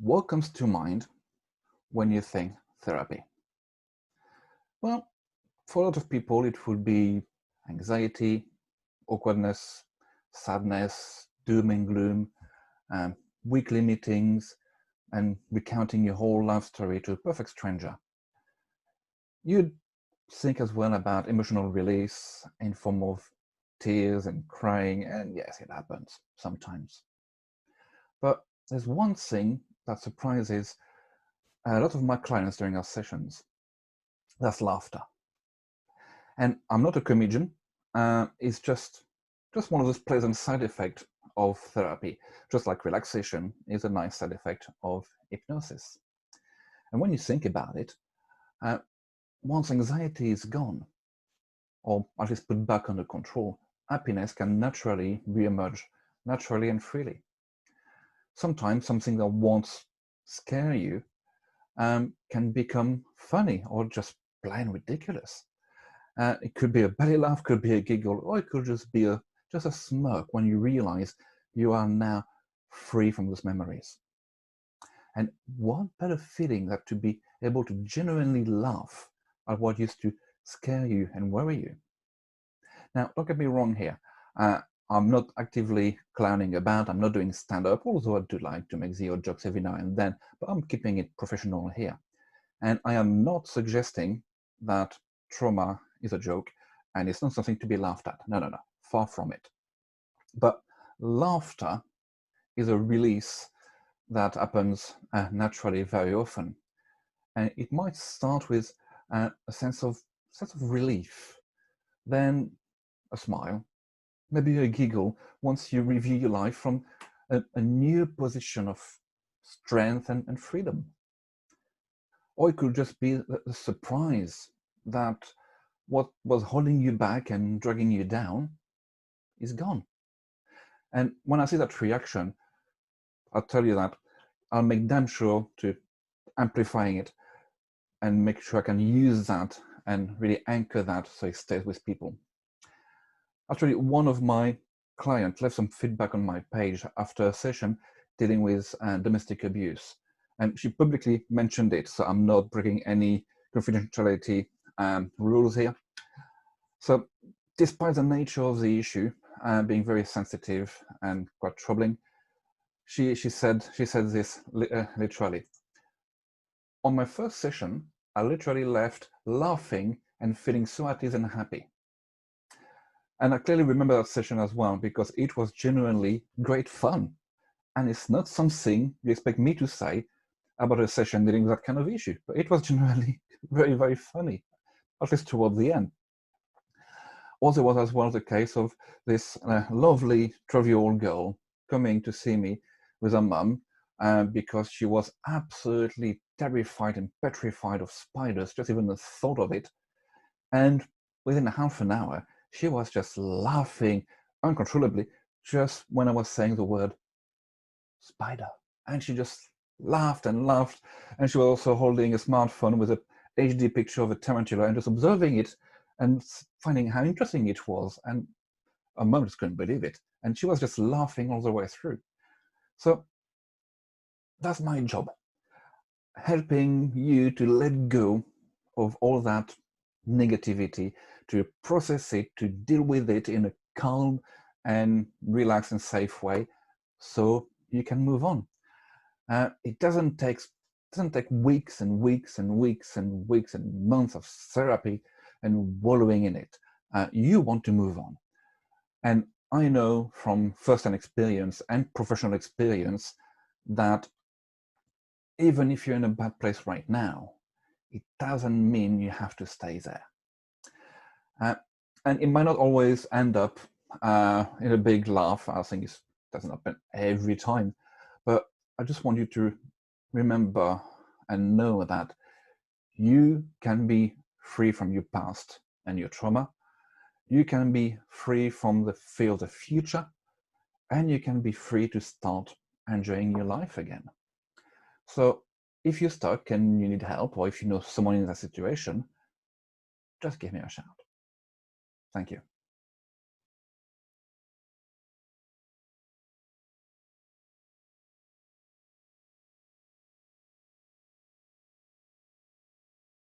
What comes to mind when you think therapy? Well, for a lot of people, it would be anxiety, awkwardness, sadness, doom and gloom, um, weekly meetings, and recounting your whole life story to a perfect stranger. You'd think as well about emotional release in form of tears and crying, and yes, it happens sometimes. But there's one thing that surprises a lot of my clients during our sessions. That's laughter. And I'm not a comedian. It's just one of those pleasant side effects of therapy, just like relaxation is a nice side effect of hypnosis. And when you think about it, uh, once anxiety is gone, or at least put back under control, happiness can naturally re-emerge, naturally and freely. Sometimes something that once scare you can become funny or just plain ridiculous. It could be a belly laugh, could be a giggle, or it could just be just a smirk when you realize you are now free from those memories. And what better feeling than to be able to genuinely laugh at what used to scare you and worry you. Now, don't get me wrong here. I'm not actively clowning about. I'm not doing stand-up, although I do like to make the odd jokes every now and then, but I'm keeping it professional here. And I am not suggesting that trauma is a joke and it's not something to be laughed at. No, no, no, far from it. But laughter is a release that happens naturally very often. And it might start with a sense of relief, then a smile, maybe a giggle once you review your life from a new position of strength and freedom. Or it could just be the surprise that what was holding you back and dragging you down is gone. And when I see that reaction, I'll tell you that I'll make damn sure to amplifying it and make sure I can use that and really anchor that so it stays with people. Actually, one of my clients left some feedback on my page after a session dealing with domestic abuse. And she publicly mentioned it, so I'm not breaking any confidentiality rules here. So despite the nature of the issue being very sensitive and quite troubling, she said this literally. On my first session, I literally left laughing and feeling so at ease and happy. And I clearly remember that session as well because it was genuinely great fun. And it's not something you expect me to say about a session dealing with that kind of issue, but it was genuinely very, very funny, at least toward the end. Also was as well the case of this lovely 12-year-old girl coming to see me with her mum because she was absolutely terrified and petrified of spiders, just even the thought of it. And within half an hour, she was just laughing uncontrollably just when I was saying the word spider. And she just laughed and laughed. And she was also holding a smartphone with a HD picture of a tarantula and just observing it and finding how interesting it was. And her mum just couldn't believe it. And she was just laughing all the way through. So that's my job, helping you to let go of all that negativity, to process it, to deal with it in a calm and relaxed and safe way so you can move on. It doesn't take weeks and weeks and weeks and weeks and months of therapy and wallowing in it. You want to move on. And I know from first-hand experience and professional experience that even if you're in a bad place right now, it doesn't mean you have to stay there. And it might not always end up in a big laugh. I think it doesn't happen every time. But I just want you to remember and know that you can be free from your past and your trauma. You can be free from the fear of the future. And you can be free to start enjoying your life again. So if you're stuck and you need help, or if you know someone in that situation, just give me a shout. Thank you.